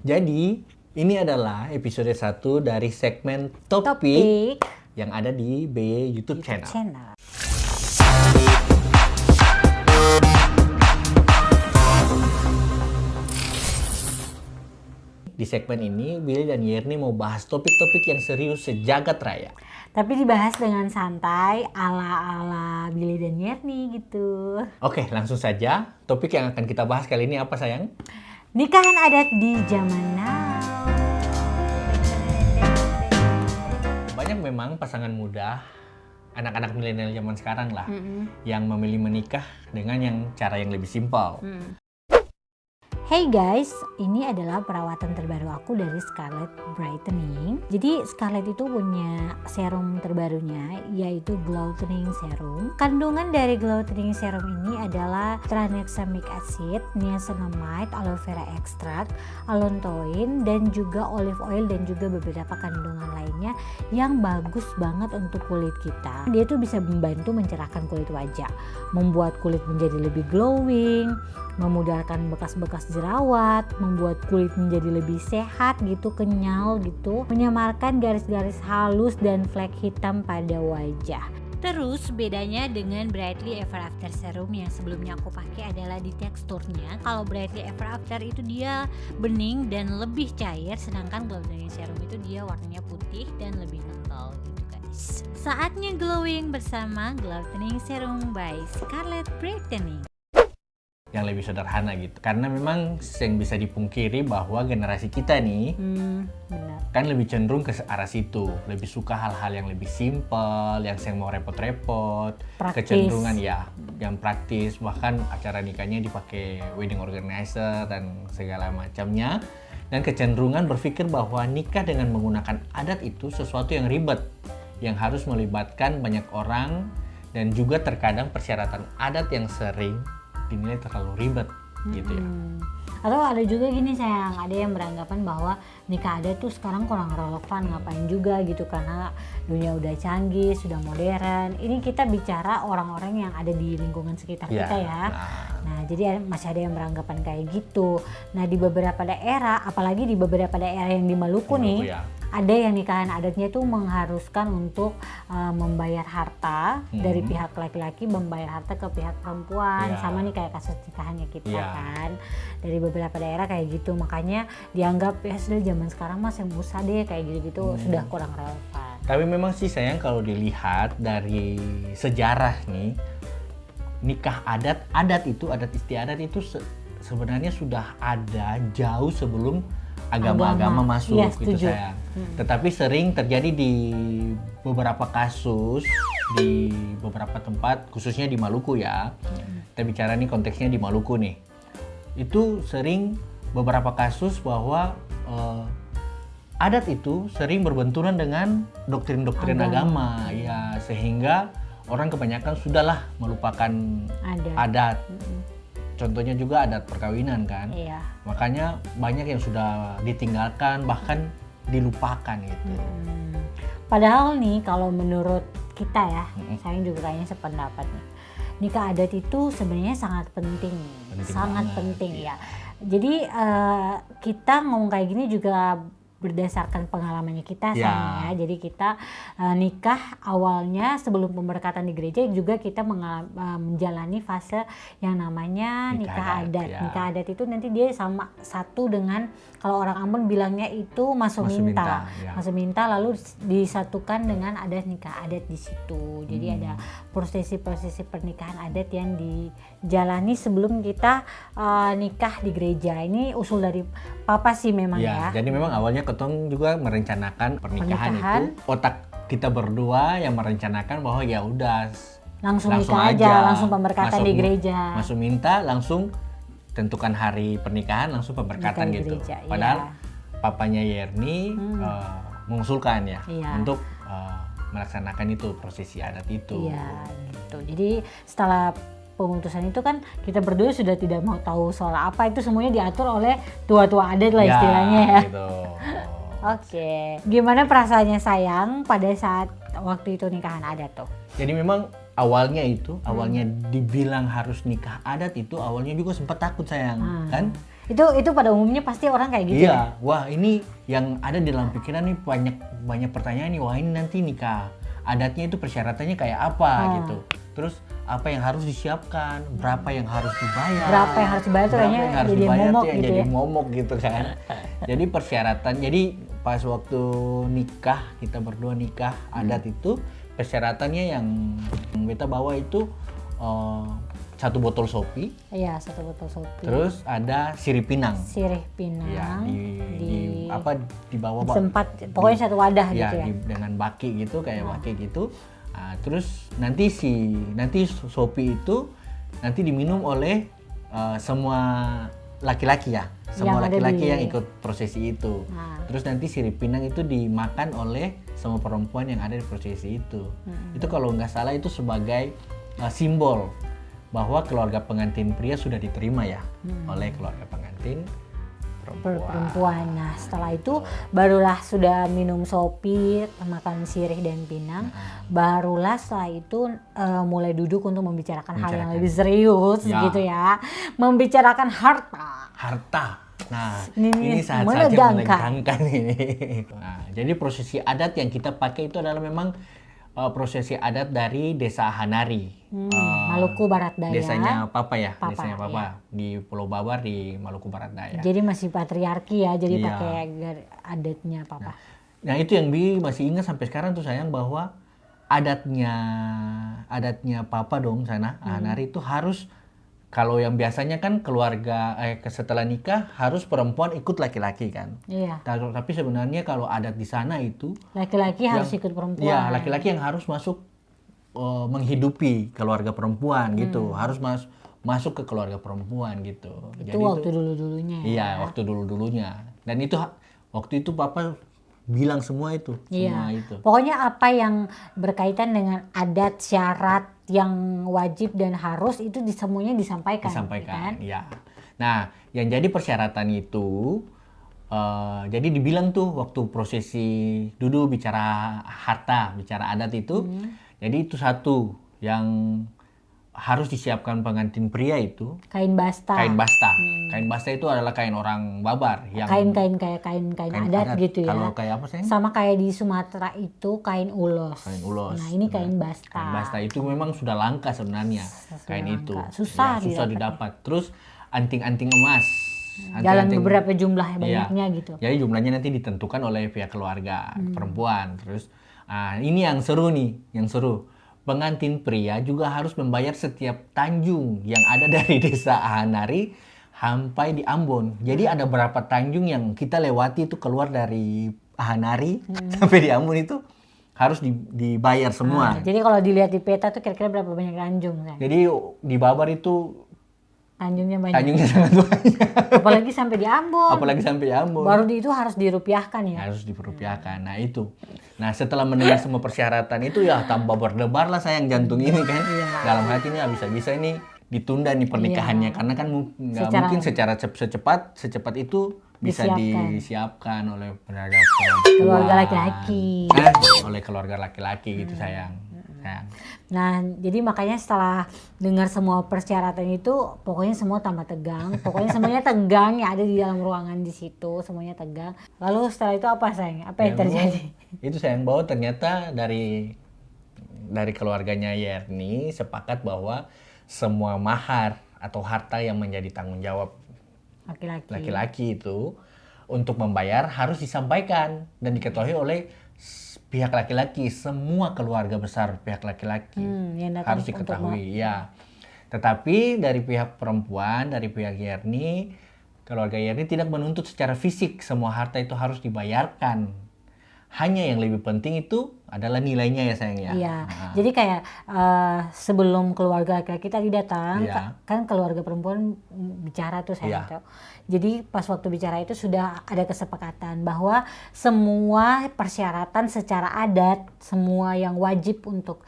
Jadi, ini adalah episode 1 dari segmen Topik Topik yang ada di BY YouTube channel. Di segmen ini, Billy dan Yerni mau bahas topik-topik yang serius sejagat raya. Tapi dibahas dengan santai ala-ala Billy dan Yerni gitu. Oke, langsung saja. Topik yang akan kita bahas kali ini apa, sayang? Nikahan adat di zaman now. Banyak memang pasangan muda, anak-anak milenial zaman sekarang lah, yang memilih menikah dengan cara yang lebih simpel. Hey guys, ini adalah perawatan terbaru aku dari Scarlett Brightening. Jadi Scarlett itu punya serum terbarunya, yaitu Glowtening Serum. Kandungan dari Glowtening Serum ini adalah tranexamic acid, niacinamide, aloe vera extract, allantoin, dan juga olive oil, dan juga beberapa kandungan lainnya yang bagus banget untuk kulit kita. Dia tuh bisa membantu mencerahkan kulit wajah, membuat kulit menjadi lebih glowing, memudahkan bekas-bekas jerawat, membuat kulit menjadi lebih sehat gitu, kenyal gitu, menyamarkan garis-garis halus dan flek hitam pada wajah. Terus bedanya dengan Brightly Ever After Serum yang sebelumnya aku pakai adalah di teksturnya. Kalau Brightly Ever After itu dia bening dan lebih cair, sedangkan Glowtening Serum itu dia warnanya putih dan lebih kental gitu guys. Saatnya glowing bersama Glowtening Serum by Scarlett Brightening. Yang lebih sederhana gitu. Karena memang yang bisa dipungkiri bahwa generasi kita nih Benar. kan lebih cenderung ke arah situ. Lebih suka hal-hal yang lebih simpel, yang saya mau repot-repot. Praktis. Kecenderungan ya, yang praktis. Bahkan acara nikahnya dipakai wedding organizer dan segala macamnya. Dan kecenderungan berpikir bahwa nikah dengan menggunakan adat itu sesuatu yang ribet. Yang harus melibatkan banyak orang. Dan juga terkadang persyaratan adat yang sering dinilai terlalu ribet gitu ya. Atau ada juga gini sayang, ada yang beranggapan bahwa nikah adat tuh sekarang kurang relevan, ngapain juga gitu, karena dunia udah canggih, sudah modern. Ini kita bicara orang-orang yang ada di lingkungan sekitar kita ya. Nah, jadi masih ada yang beranggapan kayak gitu. Nah, di beberapa daerah, apalagi di beberapa daerah yang di Maluku nih, ya. ada yang nikahan adatnya tuh mengharuskan untuk membayar harta dari pihak laki-laki, membayar harta ke pihak perempuan, sama nih kayak kasus nikahannya kita kan. Dari beberapa daerah kayak gitu, makanya dianggap ya sudah zaman sekarang mas yang usah deh kayak gitu-gitu, sudah kurang relevan. Tapi memang sih sayang kalau dilihat dari sejarah nih, nikah adat istiadat itu sebenarnya sudah ada jauh sebelum agama-agama masuk gitu sayang. Tetapi sering terjadi di beberapa kasus di beberapa tempat, khususnya di Maluku ya. Kita bicara nih konteksnya di Maluku nih. Itu sering beberapa kasus bahwa adat itu sering berbenturan dengan doktrin-doktrin agama ya, sehingga orang kebanyakan sudahlah melupakan adat. Contohnya juga adat perkawinan kan. Makanya banyak yang sudah ditinggalkan, bahkan dilupakan gitu. Padahal nih kalau menurut kita ya, saya juga kayaknya sependapat nih, nikah adat itu sebenarnya sangat penting sangat banget, penting ya. Jadi kita ngomong kayak gini juga berdasarkan pengalamannya kita sayang ya. Jadi kita nikah awalnya sebelum pemberkatan di gereja juga kita menjalani fase yang namanya nikah adat. Nikah adat itu nanti dia sama satu dengan, kalau orang Ambon bilangnya itu masuminta. Masuminta lalu disatukan dengan adat nikah adat di situ. Jadi ada prosesi-prosesi pernikahan adat yang dijalani sebelum kita nikah di gereja. Ini usul dari papa sih memang ya. Jadi memang awalnya ketong juga merencanakan pernikahan itu, otak kita berdua yang merencanakan bahwa ya udah langsung nikah aja, langsung pemberkatan di gereja. Masuk minta langsung tentukan hari pernikahan, langsung pemberkatan gitu. Gereja, padahal papanya Yerni mengusulkan ya untuk melaksanakan itu prosesi adat itu. Iya gitu. Jadi setelah pemutusan itu kan kita berdua sudah tidak mau tahu soal apa, itu semuanya diatur oleh tua-tua adat lah istilahnya ya. Gitu. Oke. Gimana perasaannya sayang pada saat waktu itu nikahan adat tuh? Jadi memang awalnya dibilang harus nikah adat itu awalnya juga sempat takut sayang kan? Itu pada umumnya pasti orang kayak gitu ya. Iya, wah ini yang ada di dalam pikiran nih banyak pertanyaan nih. Wah ini nanti nikah adatnya itu persyaratannya kayak apa gitu. Terus apa yang harus disiapkan, berapa yang harus dibayar. Berapa yang harus dibayar tuh berapa kayaknya yang harus jadi dibayar momok tuh yang gitu jadi ya. momok gitu kan. Jadi persyaratan, jadi pas waktu nikah kita berdua nikah adat itu persyaratannya yang kita bawa itu 1 botol sopi, Iya, 1 botol sopi. terus ada sirih pinang. Sirih pinang. Ya, di bawah sempat pokoknya satu wadah ya, gitu ya. dengan baki gitu kayak baki gitu. Nah, terus nanti sopi itu nanti diminum oleh semua laki-laki ya, semua Yang ada laki-laki di- yang ikut prosesi itu. Nah. Terus nanti sirih pinang itu dimakan oleh semua perempuan yang ada di prosesi itu. Itu kalau nggak salah itu sebagai simbol bahwa keluarga pengantin pria sudah diterima ya oleh keluarga pengantin Perempuan. Nah, setelah itu barulah sudah minum sopi, makan sirih dan pinang, barulah setelah itu mulai duduk untuk membicarakan hal yang lebih serius Ya. gitu ya. Membicarakan harta. Nah, Ini ini saat-saat yang menegangkan ini. Nah, jadi prosesi adat yang kita pakai itu adalah memang prosesi adat dari desa Hanari. Maluku Barat Daya. Desanya Papa ya, Papa, desanya Papa ya. di Pulau Babar di Maluku Barat Daya. Jadi masih patriarki ya, jadi Iya. pakai adatnya papa. Nah, itu yang Bi masih ingat sampai sekarang tuh sayang bahwa adatnya Papa dong sana, Hanari itu harus, kalau yang biasanya kan keluarga setelah nikah harus perempuan ikut laki-laki kan. Iya. Tapi sebenarnya kalau adat di sana itu Laki-laki harus ikut perempuan. ya laki-laki yang harus masuk menghidupi keluarga perempuan gitu, harus masuk ke keluarga perempuan gitu. Itu waktu dulu-dulunya ya. Iya, waktu dulu-dulunya. Dan itu waktu itu Papa bilang semua itu, semua itu. Pokoknya apa yang berkaitan dengan adat, syarat yang wajib dan harus itu semuanya disampaikan. Disampaikan, Kan? ya. Nah, yang jadi persyaratan itu, jadi dibilang tuh waktu prosesi duduk bicara harta, bicara adat itu, jadi itu satu yang harus disiapkan pengantin pria itu Kain basta. kain basta. Kain basta itu adalah kain orang Babar yang Kain-kain kayak kain adat gitu ya. Kalau kayak apa sih? Sama kayak di Sumatera itu kain ulos. Kain ulos. Nah, ini kain basta. Kain basta itu memang sudah langka sebenarnya kain itu. Susah Ya, susah didapat. Terus anting-anting emas. Dalam Anting-anting- beberapa jumlah Iya. banyaknya gitu. Jadi jumlahnya nanti ditentukan oleh pihak keluarga perempuan. Terus ini yang seru nih, yang seru. Pengantin pria juga harus membayar setiap tanjung yang ada dari desa Hanari sampai di Ambon. Jadi ada berapa tanjung yang kita lewati itu keluar dari Hanari sampai di Ambon itu harus dibayar semua. Jadi kalau dilihat di peta tuh kira-kira berapa banyak tanjung kan? Jadi di Babar itu Tanjungnya banyak. tanjungnya sangat banyak. Apalagi sampai di Ambon. Apalagi sampai Ambon. Baru itu harus dirupiahkan ya. Harus dirupiahkan. Nah itu. Nah setelah mendengar semua persyaratan itu ya tambah berdebar lah sayang jantung ini kan. Dalam hati ini bisa-bisa ini ditunda nih pernikahannya. Karena kan nggak mungkin secara secepat itu bisa disiapkan oleh keluarga laki-laki. Oleh keluarga laki-laki gitu sayang. Nah, jadi makanya setelah dengar semua persyaratan itu, pokoknya semua tambah tegang. Pokoknya semuanya tegang ya, ada di dalam ruangan di situ, semuanya tegang. Lalu setelah itu apa sayang? Apa yang terjadi? Itu sayang bahwa ternyata dari keluarganya Yerni sepakat bahwa semua mahar atau harta yang menjadi tanggung jawab laki-laki itu untuk membayar harus disampaikan dan diketahui oleh pihak laki-laki, semua keluarga besar pihak laki-laki harus diketahui ya. Tetapi dari pihak perempuan, dari pihak Yerni, keluarga Yerni tidak menuntut secara fisik semua harta itu harus dibayarkan. Hanya yang lebih penting itu adalah nilainya ya sayang ya. Iya. Jadi kayak sebelum keluarga laki-laki tadi datang, kan keluarga perempuan bicara tuh saya tahu. Jadi pas waktu bicara itu sudah ada kesepakatan bahwa semua persyaratan secara adat, semua yang wajib untuk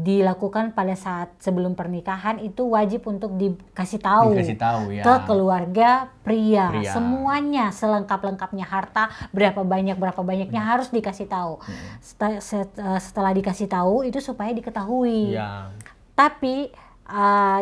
dilakukan pada saat sebelum pernikahan itu wajib untuk dikasih tahu ya. ke keluarga pria. Semuanya selengkap-lengkapnya harta berapa banyaknya harus dikasih tahu. Setelah dikasih tahu itu supaya diketahui. Ya. Tapi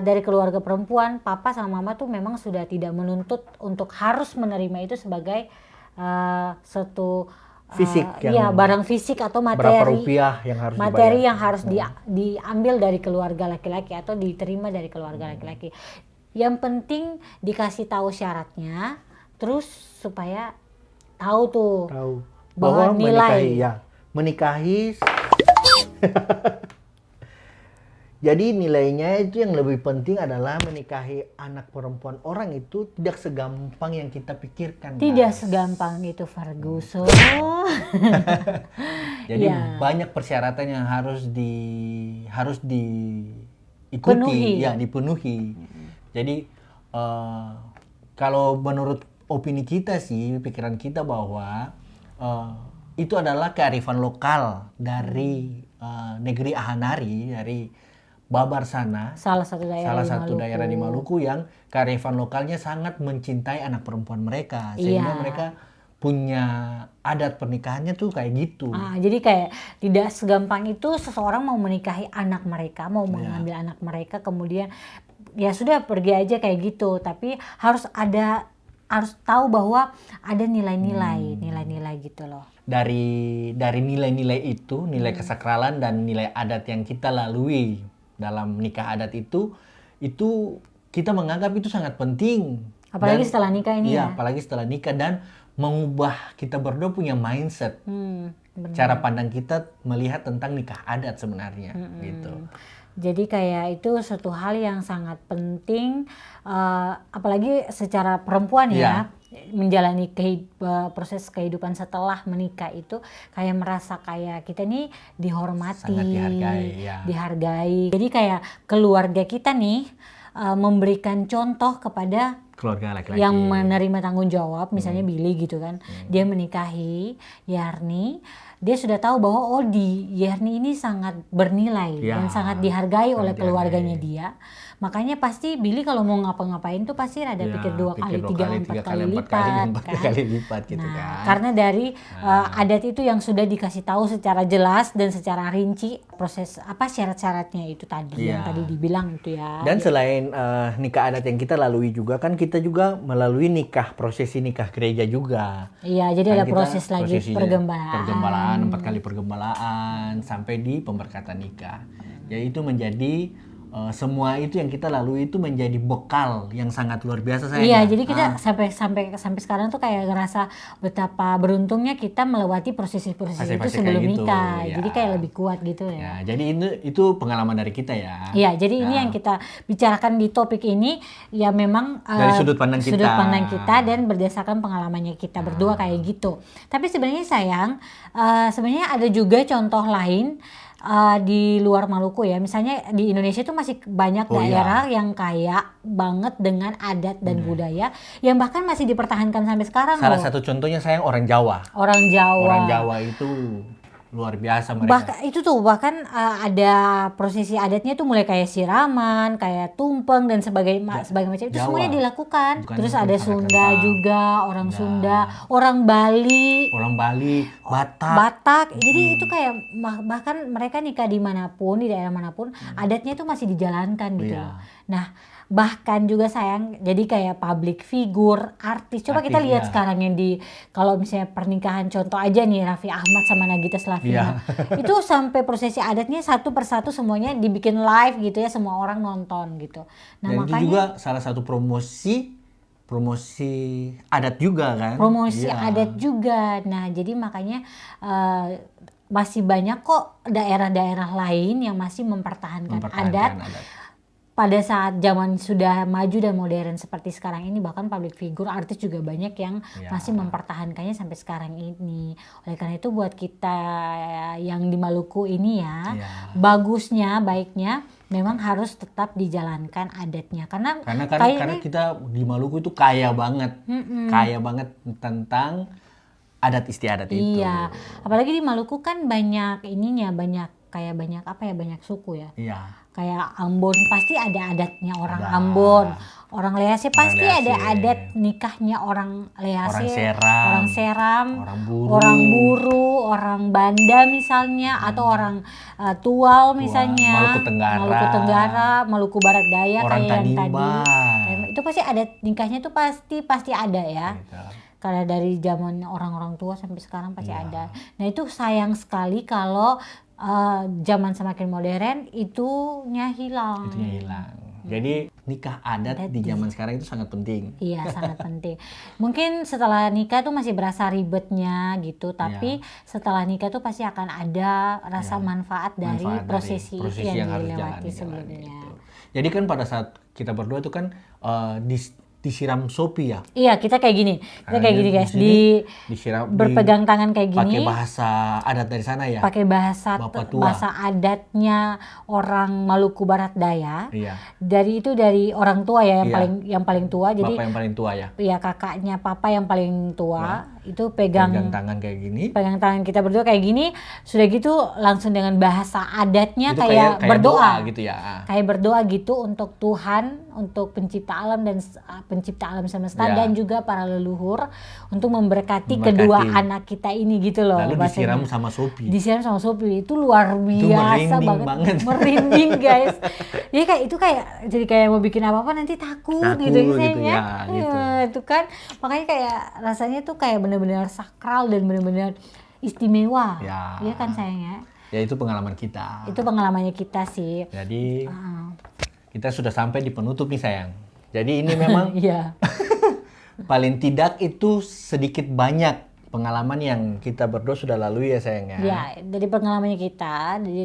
dari keluarga perempuan, papa sama mama tuh memang sudah tidak menuntut untuk harus menerima itu sebagai suatu Fisik iya, barang fisik atau berapa materi rupiah yang harus materi dibayar. yang harus diambil dari keluarga laki-laki atau diterima dari keluarga laki-laki. Yang penting dikasih tahu syaratnya, terus supaya tahu tuh Tahu bahwa nilai. menikahi. Jadi nilainya itu yang lebih penting adalah menikahi anak perempuan orang itu tidak segampang yang kita pikirkan. Tidak guys. segampang itu, Ferguson. Jadi Ya. banyak persyaratan yang harus diikuti, Penuhi. ya dipenuhi. Jadi kalau menurut opini kita sih, pikiran kita bahwa itu adalah kearifan lokal dari negeri Ahanari, dari Babar sana. Salah satu daerah Di Maluku yang kearifan lokalnya sangat mencintai anak perempuan mereka, sehingga Iya. mereka punya adat pernikahannya tuh kayak gitu. Jadi kayak tidak segampang itu seseorang mau menikahi anak mereka, mau mengambil anak mereka, kemudian ya sudah pergi aja kayak gitu. Tapi harus tahu bahwa ada nilai-nilai gitu loh. Dari nilai-nilai itu, nilai kesakralan dan nilai adat yang kita lalui dalam nikah adat itu kita menganggap itu sangat penting. Apalagi setelah nikah ini ya. Apalagi setelah nikah dan mengubah kita berdua punya mindset. Benar. Cara pandang kita melihat tentang nikah adat sebenarnya gitu. Jadi kayak itu suatu hal yang sangat penting, apalagi secara perempuan ya, menjalani proses kehidupan setelah menikah itu kayak merasa kayak kita nih dihormati, sangat dihargai. Jadi kayak keluarga kita nih memberikan contoh kepada keluarga laki-laki yang menerima tanggung jawab, misalnya Billy gitu kan, dia menikahi Yarni, dia sudah tahu bahwa Yarni ini sangat bernilai dan sangat dihargai oleh keluarganya dia. Makanya pasti Billy kalau mau ngapa-ngapain tuh pasti rada pikir 2 kali, 3 kali lipat gitu kan. Karena dari adat itu yang sudah dikasih tahu secara jelas dan secara rinci proses syarat-syaratnya itu tadi yang tadi dibilang itu ya. Dan selain nikah adat yang kita lalui juga kan kita juga melalui prosesi nikah gereja juga. Iya, jadi ada proses lagi pergembalaan 4 kali pergembalaan sampai di pemberkatan nikah. Jadi itu menjadi semua itu yang kita lalui itu menjadi bekal yang sangat luar biasa saya. Iya, jadi kita sampai sekarang tuh kayak ngerasa betapa beruntungnya kita melewati proses-proses itu sebelum nikah. Jadi kayak lebih kuat gitu ya. Jadi itu pengalaman dari kita ya. Iya, jadi ini yang kita bicarakan di topik ini ya memang dari sudut pandang kita dan berdasarkan pengalamannya kita berdua kayak gitu. Tapi sebenarnya sayang, sebenarnya ada juga contoh lain di luar Maluku ya, misalnya di Indonesia itu masih banyak daerah yang kaya banget dengan adat dan budaya yang bahkan masih dipertahankan sampai sekarang. Salah satu contohnya sayang orang Jawa. Orang Jawa itu luar biasa mereka. Bahkan ada prosesi adatnya tuh mulai kayak siraman, kayak tumpeng dan sebagainya macam itu semuanya dilakukan. Terus ada Sunda juga, orang Sunda, orang Bali, Batak. Jadi itu kayak bahkan mereka nikah dimanapun, di daerah manapun, adatnya itu masih dijalankan gitu loh. Nah, bahkan juga sayang jadi kayak public figure, artis. Coba kita lihat sekarang yang kalau misalnya pernikahan contoh aja nih Raffi Ahmad sama Nagita Slavina. Itu sampai prosesi adatnya satu persatu semuanya dibikin live gitu ya, semua orang nonton gitu. Nah, dan makanya itu juga salah satu promosi adat juga kan. Adat juga. Nah, jadi makanya masih banyak kok daerah-daerah lain yang masih mempertahankan adat. Pada saat zaman sudah maju dan modern seperti sekarang ini, bahkan public figure, artis juga banyak yang masih mempertahankannya sampai sekarang ini. Oleh karena itu buat kita yang di Maluku ini baiknya memang harus tetap dijalankan adatnya. Karena kita di Maluku itu kaya banget tentang adat istiadat itu. Iya, apalagi di Maluku kan banyak kayak banyak apa ya, banyak suku ya. Iya. Kayak Ambon pasti ada adatnya orang Ada. Ambon. Orang Lease pasti Lease. ada adat nikahnya orang Lease. Orang Seram. Orang Seram. Orang Buru. Orang Buru, orang Banda misalnya, atau orang Tual misalnya. Maluku Tenggara. Maluku Tenggara, Maluku Barat Daya Orang kayak yang tadi. Tanimbar. Itu pasti adat nikahnya tuh pasti ada ya. Gitu. Karena dari zaman orang-orang tua sampai sekarang pasti Iya. ada. Nah itu sayang sekali kalau zaman semakin modern itunya hilang. Itunya hilang. Jadi nikah adat di zaman sekarang itu sangat penting. Iya sangat penting. Mungkin setelah nikah tuh masih berasa ribetnya gitu, tapi setelah nikah tuh pasti akan ada rasa manfaat dari prosesi itu yang harus dilewati jalani, sebelumnya. gitu. Jadi kan pada saat kita berdua itu kan disiram sopi ya. Iya kita kayak gini, kita kayak gini guys, disiram, berpegang tangan kayak pakai gini. bahasa adat dari sana ya. Pakai bahasa Bapak tua. adatnya orang Maluku Barat Daya. Iya. Dari orang tua ya Iya. yang paling tua. Jadi Bapak yang paling tua ya. ya kakaknya papa yang paling tua itu pegang tangan kayak gini. Pegang tangan kita berdua kayak gini. Sudah gitu langsung dengan bahasa adatnya Itu kayak berdoa doa gitu ya. Kayak berdoa gitu untuk Tuhan, untuk pencipta alam dan pencipta alam semesta Ya. dan juga para leluhur untuk memberkati kedua anak kita ini gitu loh. Lalu bahasanya. disiram sama sopi. Disiram sama sopi itu luar biasa merinding banget. merinding guys. Ya itu kayak jadi kayak mau bikin apa nanti takut gitu Gitu ya. gitu. Itu kan makanya kayak rasanya tuh kayak benar-benar sakral dan benar-benar istimewa. Ya. Iya kan sayangnya. Ya itu pengalaman kita. Itu pengalamannya kita sih. Jadi kita sudah sampai di penutup nih sayang. Jadi ini memang Iya. paling tidak itu sedikit banyak pengalaman yang kita berdua sudah lalui ya sayang ya. Ya, dari pengalamannya kita, dari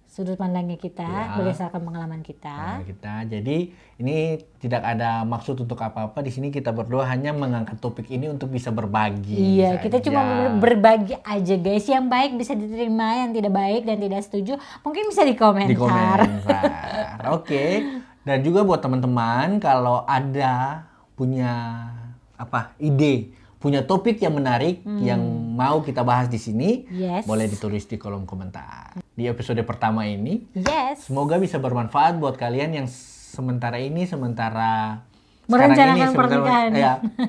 sudut pandangnya kita, berdasarkan pengalaman kita. Jadi ini tidak ada maksud untuk apa-apa. Di sini kita berdua hanya mengangkat topik ini untuk bisa berbagi. Iya, kita saja. cuma berbagi aja guys. Yang baik bisa diterima, yang tidak baik dan tidak setuju mungkin bisa di komentar. Oke. Dan juga buat teman-teman kalau ada punya ide, punya topik yang menarik yang mau kita bahas di sini, boleh ditulis di kolom komentar. Di episode pertama ini, semoga bisa bermanfaat buat kalian yang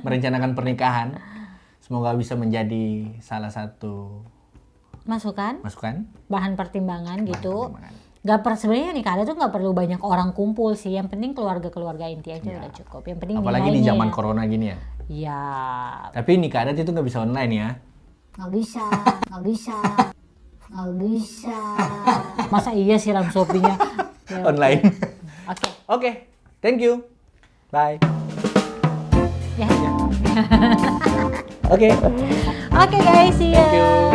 merencanakan pernikahan. Semoga bisa menjadi salah satu masukan, bahan pertimbangan gitu. Sebenarnya nikah tuh nggak perlu banyak orang kumpul sih. Yang penting keluarga inti aja udah cukup. Yang penting apalagi di zaman corona gini ya. Iya. Tapi nikah adat itu nggak bisa online ya. Nggak bisa. Masa iya siram sopinya online. Oke. Thank you. Bye. Ya. Oke. Oke guys, see ya. Thank you.